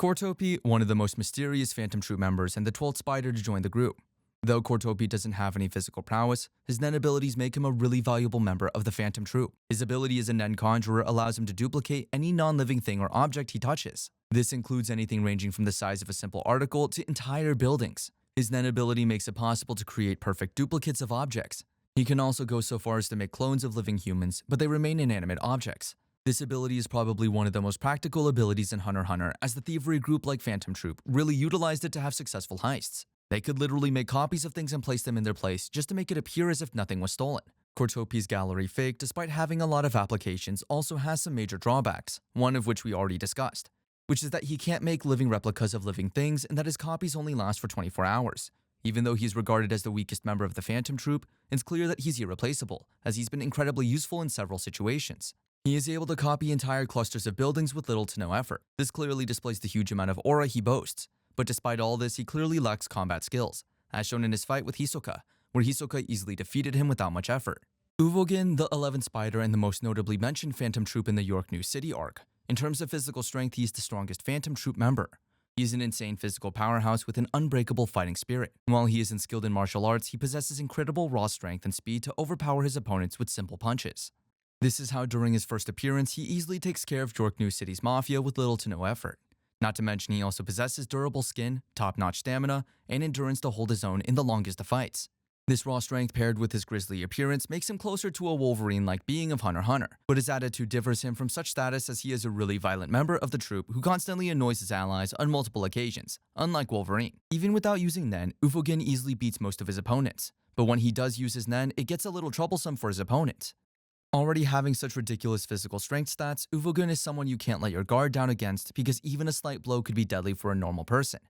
Copi, one of the most mysterious Phantom Troupe members and the 12th Spider to join the group. Though Copi doesn't have any physical prowess, his Nen abilities make him a really valuable member of the Phantom Troupe. His ability as a Nen conjurer allows him to duplicate any non-living thing or object he touches. This includes anything ranging from the size of a simple article to entire buildings. His Nen ability makes it possible to create perfect duplicates of objects. He can also go so far as to make clones of living humans, but they remain inanimate objects. This ability is probably one of the most practical abilities in Hunter x Hunter, as the thievery group like Phantom Troupe really utilized it to have successful heists. They could literally make copies of things and place them in their place just to make it appear as if nothing was stolen. Copi's gallery fake, despite having a lot of applications, also has some major drawbacks, one of which we already discussed, which is that he can't make living replicas of living things and that his copies only last for 24 hours. Even though he's regarded as the weakest member of the Phantom Troupe, it's clear that he's irreplaceable, as he's been incredibly useful in several situations. He is able to copy entire clusters of buildings with little to no effort. This clearly displays the huge amount of aura he boasts. But despite all this, he clearly lacks combat skills, as shown in his fight with Hisoka, where Hisoka easily defeated him without much effort. Uvogin, the 11th Spider and the most notably mentioned Phantom Troupe in the York New City arc. In terms of physical strength, he is the strongest Phantom Troupe member. He is an insane physical powerhouse with an unbreakable fighting spirit. While he isn't skilled in martial arts, he possesses incredible raw strength and speed to overpower his opponents with simple punches. This is how during his first appearance, he easily takes care of York New City's mafia with little to no effort. Not to mention he also possesses durable skin, top-notch stamina, and endurance to hold his own in the longest of fights. This raw strength paired with his grisly appearance makes him closer to a Wolverine-like being of Hunter x Hunter, but his attitude differs him from such status as he is a really violent member of the troupe who constantly annoys his allies on multiple occasions, unlike Wolverine. Even without using Nen, Uvogin easily beats most of his opponents, but when he does use his Nen, it gets a little troublesome for his opponents. Already having such ridiculous physical strength stats, Uvogin is someone you can't let your guard down against because even a slight blow could be deadly for a normal person.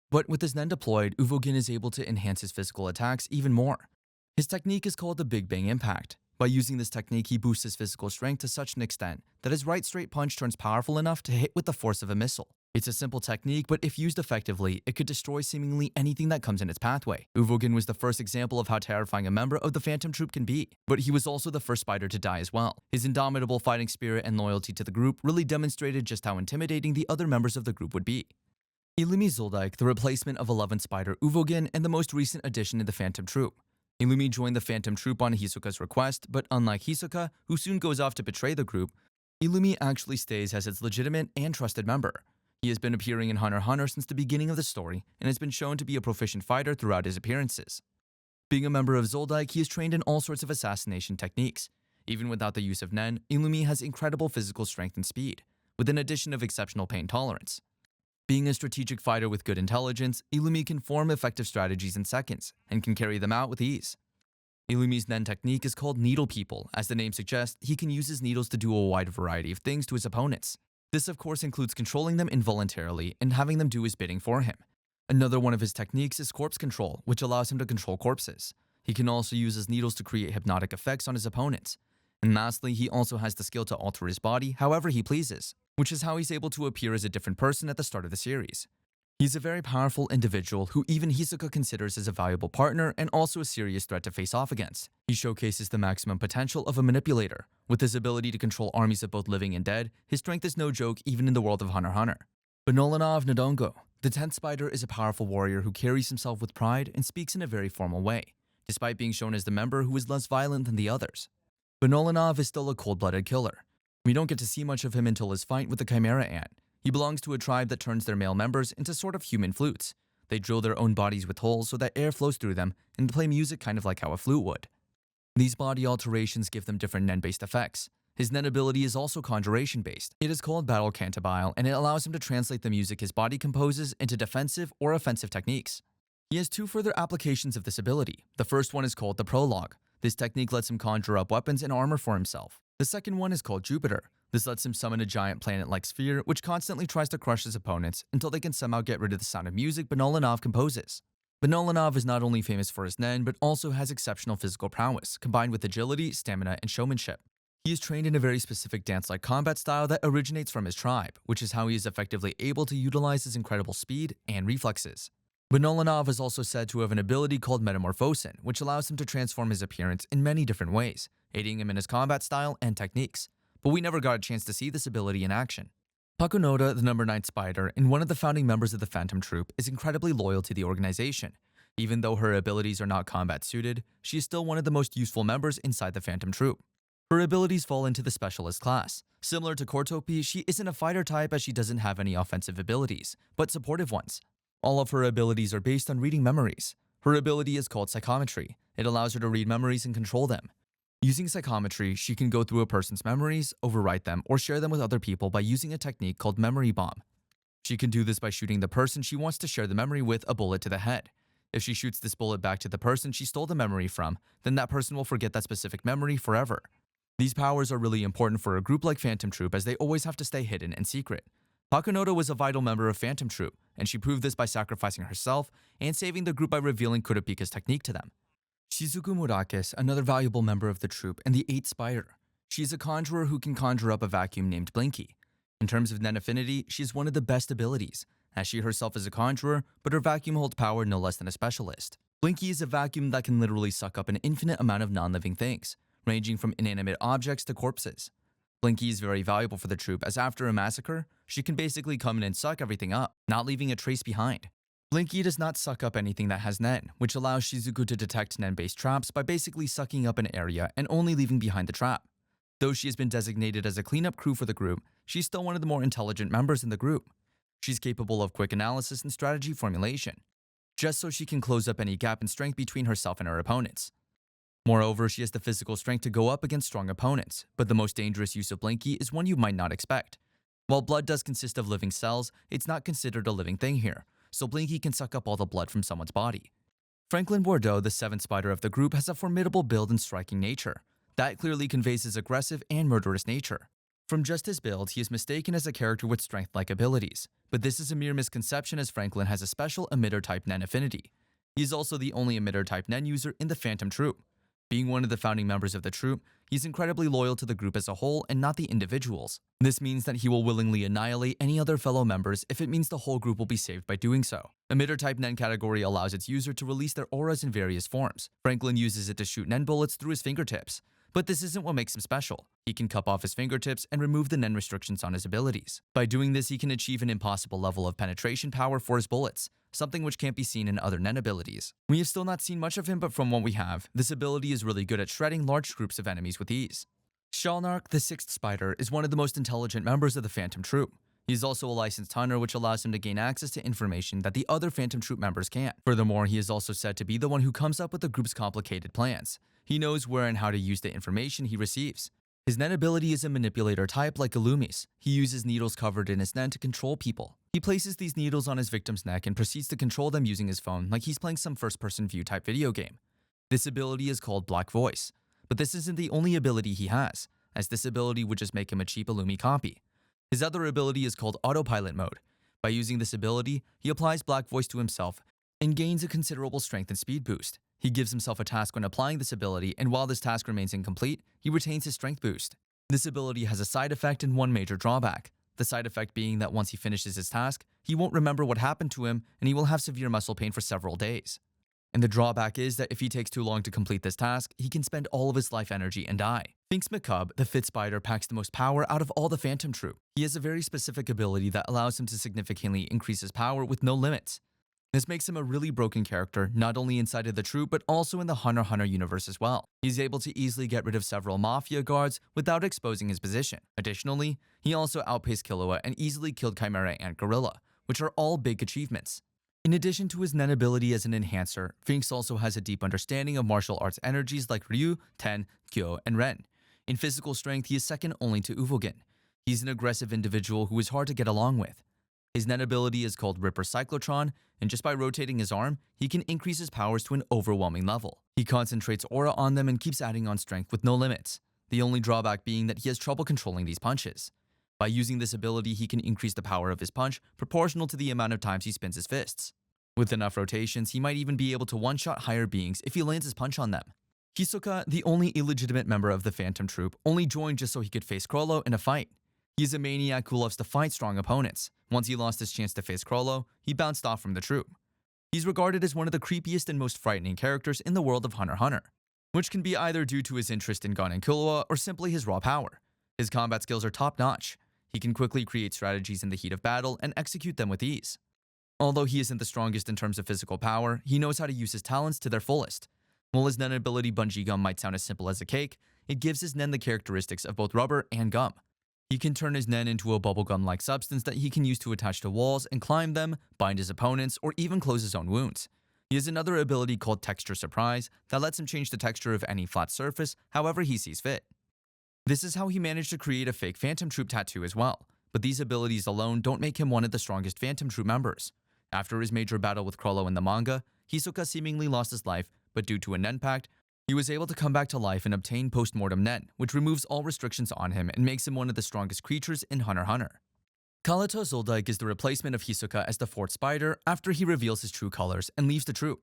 But with his Nen deployed, Uvogin is able to enhance his physical attacks even more. His technique is called the Big Bang Impact. By using this technique, he boosts his physical strength to such an extent that his right straight punch turns powerful enough to hit with the force of a missile. It's a simple technique, but if used effectively, it could destroy seemingly anything that comes in its pathway. Uvogin was the first example of how terrifying a member of the Phantom Troupe can be, but he was also the first Spider to die as well. His indomitable fighting spirit and loyalty to the group really demonstrated just how intimidating the other members of the group would be. Ilumi Zuldyke, the replacement of 11th Spider Uvogin and the most recent addition to the Phantom Troupe. Ilumi joined the Phantom Troupe on Hisoka's request, but unlike Hisoka, who soon goes off to betray the group, Ilumi actually stays as its legitimate and trusted member. He has been appearing in Hunter x Hunter since the beginning of the story and has been shown to be a proficient fighter throughout his appearances. Being a member of Zuldyke, he is trained in all sorts of assassination techniques. Even without the use of Nen, Ilumi has incredible physical strength and speed, with an addition of exceptional pain tolerance. Being a strategic fighter with good intelligence, Ilumi can form effective strategies in seconds and can carry them out with ease. Ilumi's Nen technique is called Needle People. As the name suggests, he can use his needles to do a wide variety of things to his opponents. This of course includes controlling them involuntarily and having them do his bidding for him. Another one of his techniques is corpse control, which allows him to control corpses. He can also use his needles to create hypnotic effects on his opponents. And lastly, he also has the skill to alter his body however he pleases, which is how he's able to appear as a different person at the start of the series. He's a very powerful individual who even Hisoka considers as a valuable partner and also a serious threat to face off against. He showcases the maximum potential of a manipulator. With his ability to control armies of both living and dead, his strength is no joke even in the world of Hunter x Hunter. Benolanov Nadongo, the 10th Spider, is a powerful warrior who carries himself with pride and speaks in a very formal way, despite being shown as the member who is less violent than the others. Benolanov is still a cold-blooded killer. We don't get to see much of him until his fight with the Chimera Ant. He belongs to a tribe that turns their male members into sort of human flutes. They drill their own bodies with holes so that air flows through them and play music kind of like how a flute would. These body alterations give them different Nen-based effects. His Nen ability is also conjuration-based. It is called Battle Cantabile, and it allows him to translate the music his body composes into defensive or offensive techniques. He has two further applications of this ability. The first one is called the Prologue. This technique lets him conjure up weapons and armor for himself. The second one is called Jupiter. This lets him summon a giant planet-like sphere which constantly tries to crush his opponents until they can somehow get rid of the sound of music Benolanov composes. Benolanov is not only famous for his Nen, but also has exceptional physical prowess, combined with agility, stamina, and showmanship. He is trained in a very specific dance-like combat style that originates from his tribe, which is how he is effectively able to utilize his incredible speed and reflexes. Benolanov is also said to have an ability called Metamorphosin, which allows him to transform his appearance in many different ways, aiding him in his combat style and techniques. But we never got a chance to see this ability in action. Pakunoda, the number 9 spider and one of the founding members of the Phantom Troupe, is incredibly loyal to the organization. Even though her abilities are not combat suited, she is still one of the most useful members inside the Phantom Troupe. Her abilities fall into the specialist class. Similar to Copi, she isn't a fighter type as she doesn't have any offensive abilities, but supportive ones. All of her abilities are based on reading memories. Her ability is called psychometry. It allows her to read memories and control them. Using psychometry, she can go through a person's memories, overwrite them, or share them with other people by using a technique called memory bomb. She can do this by shooting the person she wants to share the memory with a bullet to the head. If she shoots this bullet back to the person she stole the memory from, then that person will forget that specific memory forever. These powers are really important for a group like Phantom Troupe as they always have to stay hidden and secret. Pakunoda was a vital member of Phantom Troupe, and she proved this by sacrificing herself and saving the group by revealing Kurapika's technique to them. Shizuku Muris, another valuable member of the troupe, and the 8th Spider. She is a conjurer who can conjure up a vacuum named Blinky. In terms of Nen affinity, she is one of the best abilities, as she herself is a conjurer, but her vacuum holds power no less than a specialist. Blinky is a vacuum that can literally suck up an infinite amount of non-living things, ranging from inanimate objects to corpses. Blinky is very valuable for the troupe as after a massacre, she can basically come in and suck everything up, not leaving a trace behind. Blinky does not suck up anything that has Nen, which allows Shizuku to detect Nen-based traps by basically sucking up an area and only leaving behind the trap. Though she has been designated as a cleanup crew for the group, she's still one of the more intelligent members in the group. She's capable of quick analysis and strategy formulation, just so she can close up any gap in strength between herself and her opponents. Moreover, she has the physical strength to go up against strong opponents, but the most dangerous use of Blinky is one you might not expect. While blood does consist of living cells, it's not considered a living thing here, so Blinky can suck up all the blood from someone's body. Franklin Bordeaux, the 7th Spider of the group, has a formidable build and striking nature. That clearly conveys his aggressive and murderous nature. From just his build, he is mistaken as a character with strength-like abilities, but this is a mere misconception as Franklin has a special emitter-type Nen affinity. He is also the only emitter-type Nen user in the Phantom Troupe. Being one of the founding members of the troupe, he is incredibly loyal to the group as a whole and not the individuals. This means that he will willingly annihilate any other fellow members if it means the whole group will be saved by doing so. Emitter-type Nen category allows its user to release their auras in various forms. Franklin uses it to shoot Nen bullets through his fingertips. But this isn't what makes him special. He can cup off his fingertips and remove the Nen restrictions on his abilities. By doing this, he can achieve an impossible level of penetration power for his bullets, something which can't be seen in other Nen abilities. We have still not seen much of him, but from what we have, this ability is really good at shredding large groups of enemies with ease. Schaar, the 6th Spider, is one of the most intelligent members of the Phantom Troupe. He is also a licensed hunter, which allows him to gain access to information that the other Phantom Troupe members can't. Furthermore, he is also said to be the one who comes up with the group's complicated plans. He knows where and how to use the information he receives. His Nen ability is a manipulator type like Ilumi's. He uses needles covered in his Nen to control people. He places these needles on his victim's neck and proceeds to control them using his phone like he's playing some first-person view type video game. This ability is called Black Voice. But this isn't the only ability he has, as this ability would just make him a cheap Ilumi copy. His other ability is called Autopilot Mode. By using this ability, he applies Black Voice to himself and gains a considerable strength and speed boost. He gives himself a task when applying this ability, and while this task remains incomplete, he retains his strength boost. This ability has a side effect and one major drawback. The side effect being that once he finishes his task, he won't remember what happened to him and he will have severe muscle pain for several days. And the drawback is that if he takes too long to complete this task, he can spend all of his life energy and die. Finks McCub, the 5th Spider, packs the most power out of all the Phantom Troupe. He has a very specific ability that allows him to significantly increase his power with no limits. This makes him a really broken character, not only inside of the troupe, but also in the Hunter x Hunter universe as well. He's able to easily get rid of several Mafia guards without exposing his position. Additionally, he also outpaced Killua and easily killed Chimera and Gorilla, which are all big achievements. In addition to his Nen ability as an enhancer, Finks also has a deep understanding of martial arts energies like Ryu, Ten, Kyo, and Ren. In physical strength, he is second only to Uvogin. He's an aggressive individual who is hard to get along with. His Nen ability is called Ripper Cyclotron, and just by rotating his arm, he can increase his powers to an overwhelming level. He concentrates aura on them and keeps adding on strength with no limits, the only drawback being that he has trouble controlling these punches. By using this ability, he can increase the power of his punch proportional to the amount of times he spins his fists. With enough rotations, he might even be able to one-shot higher beings if he lands his punch on them. Hisoka, the only illegitimate member of the Phantom Troupe, only joined just so he could face Chrollo in a fight. He is a maniac who loves to fight strong opponents. Once he lost his chance to face Chrollo, he bounced off from the troupe. He's regarded as one of the creepiest and most frightening characters in the world of Hunter x Hunter, which can be either due to his interest in Gon and Killua or simply his raw power. His combat skills are top-notch. he can quickly create strategies in the heat of battle and execute them with ease. Although he isn't the strongest in terms of physical power, he knows how to use his talents to their fullest. While his nen ability Bungee Gum might sound as simple as a cake, it gives his nen the characteristics of both rubber and gum. He can turn his nen into a bubblegum-like substance that he can use to attach to walls and climb them, bind his opponents, or even close his own wounds. He has another ability called Texture Surprise that lets him change the texture of any flat surface however he sees fit. This is how he managed to create a fake Phantom Troupe tattoo as well, but these abilities alone don't make him one of the strongest Phantom Troupe members. After his major battle with Chrollo in the manga, Hisoka seemingly lost his life, but due to a nen pact, he was able to come back to life and obtain post-mortem nen, which removes all restrictions on him and makes him one of the strongest creatures in Hunter x Hunter. Kato Zoldyck is the replacement of Hisoka as the fourth spider after he reveals his true colors and leaves the troupe.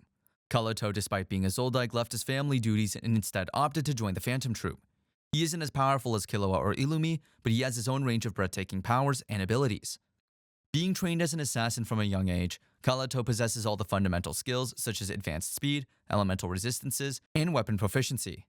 Kato, despite being a Zoldyck, left his family duties and instead opted to join the Phantom Troupe. He isn't as powerful as Killua or Ilumi, but he has his own range of breathtaking powers and abilities. Being trained as an assassin from a young age, Kato possesses all the fundamental skills such as advanced speed, elemental resistances, and weapon proficiency.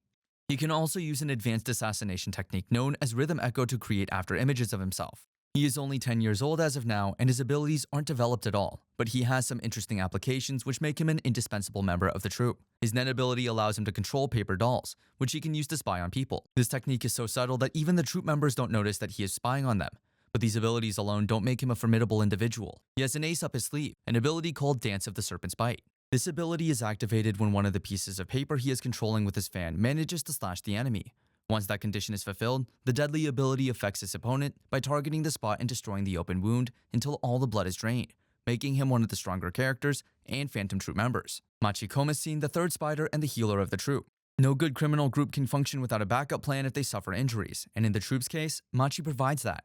He can also use an advanced assassination technique known as Rhythm Echo to create after-images of himself. He is only 10 years old as of now, and his abilities aren't developed at all, but he has some interesting applications which make him an indispensable member of the troupe. His nen ability allows him to control paper dolls, which he can use to spy on people. This technique is so subtle that even the troupe members don't notice that he is spying on them. But these abilities alone don't make him a formidable individual. He has an ace up his sleeve, an ability called Dance of the Serpent's Bite. This ability is activated when one of the pieces of paper he is controlling with his fan manages to slash the enemy. Once that condition is fulfilled, the deadly ability affects his opponent by targeting the spot and destroying the open wound until all the blood is drained, making him one of the stronger characters and Phantom Troupe members. Machi Komisine, the third spider and the healer of the troupe. No good criminal group can function without a backup plan if they suffer injuries, and in the troupe's case, Machi provides that.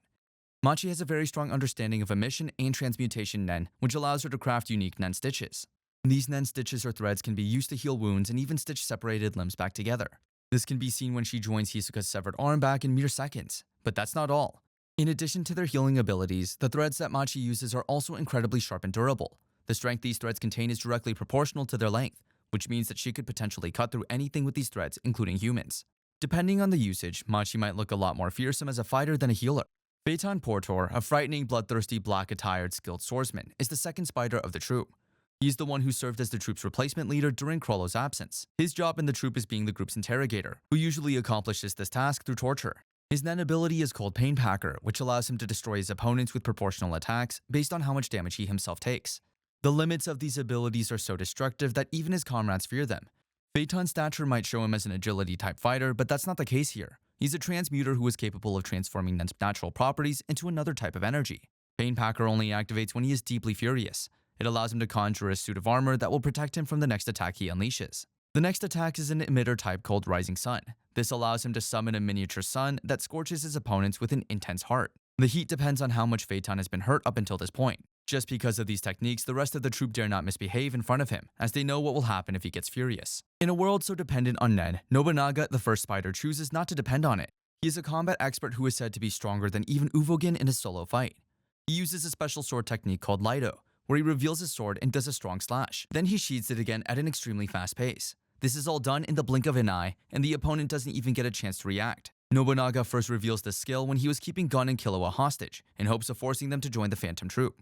Machi has a very strong understanding of emission and transmutation nen, which allows her to craft unique nen stitches. These nen stitches or threads can be used to heal wounds and even stitch separated limbs back together. This can be seen when she joins Hisoka's severed arm back in mere seconds. But that's not all. In addition to their healing abilities, the threads that Machi uses are also incredibly sharp and durable. The strength these threads contain is directly proportional to their length, which means that she could potentially cut through anything with these threads, including humans. Depending on the usage, Machi might look a lot more fearsome as a fighter than a healer. Phaeton Portor, a frightening, bloodthirsty, black-attired, skilled swordsman, is the second spider of the troupe. He's the one who served as the troupe's replacement leader during Chrollo's absence. His job in the troupe is being the group's interrogator, who usually accomplishes this task through torture. His nen ability is called Pain Packer, which allows him to destroy his opponents with proportional attacks based on how much damage he himself takes. The limits of these abilities are so destructive that even his comrades fear them. Phaeton's stature might show him as an agility-type fighter, but that's not the case here. He's a transmuter who is capable of transforming Nen's natural properties into another type of energy. Pain Packer only activates when he is deeply furious. It allows him to conjure a suit of armor that will protect him from the next attack he unleashes. The next attack is an emitter type called Rising Sun. This allows him to summon a miniature sun that scorches his opponents with an intense heart. The heat depends on how much Phaeton has been hurt up until this point. Just because of these techniques, the rest of the troupe dare not misbehave in front of him, as they know what will happen if he gets furious. In a world so dependent on Nen, Nobunaga, the first spider, chooses not to depend on it. He is a combat expert who is said to be stronger than even Uvogin in a solo fight. He uses a special sword technique called Lido, where he reveals his sword and does a strong slash. Then he sheathes it again at an extremely fast pace. This is all done in the blink of an eye, and the opponent doesn't even get a chance to react. Nobunaga first reveals this skill when he was keeping Gun and Killua hostage, in hopes of forcing them to join the Phantom Troupe.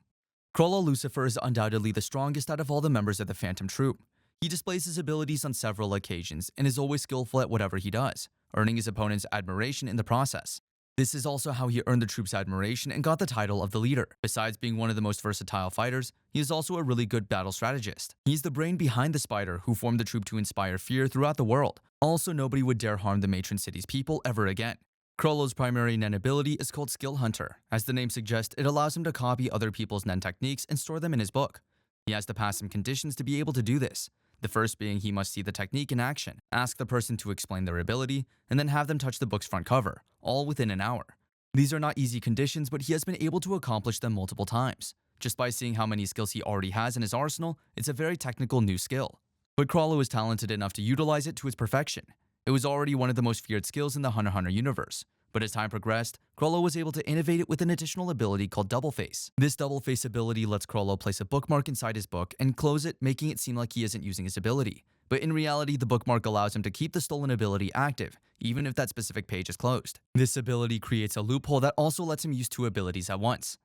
Chrollo Lucifer is undoubtedly the strongest out of all the members of the Phantom Troupe. He displays his abilities on several occasions and is always skillful at whatever he does, earning his opponent's admiration in the process. This is also how he earned the troupe's admiration and got the title of the leader. Besides being one of the most versatile fighters, he is also a really good battle strategist. He's the brain behind the spider who formed the troupe to inspire fear throughout the world. Also, nobody would dare harm the Matron City's people ever again. Chrollo's primary Nen ability is called Skill Hunter. As the name suggests, it allows him to copy other people's Nen techniques and store them in his book. He has to pass some conditions to be able to do this. The first being he must see the technique in action, ask the person to explain their ability, and then have them touch the book's front cover, all within an hour. These are not easy conditions, but he has been able to accomplish them multiple times. Just by seeing how many skills he already has in his arsenal, it's a very technical new skill. But Chrollo is talented enough to utilize it to its perfection. It was already one of the most feared skills in the Hunter x Hunter universe. But as time progressed, Chrollo was able to innovate it with an additional ability called Double Face. This Double Face ability lets Chrollo place a bookmark inside his book and close it, making it seem like he isn't using his ability. but in reality, the bookmark allows him to keep the stolen ability active, even if that specific page is closed. This ability creates a loophole that also lets him use 2 abilities at once.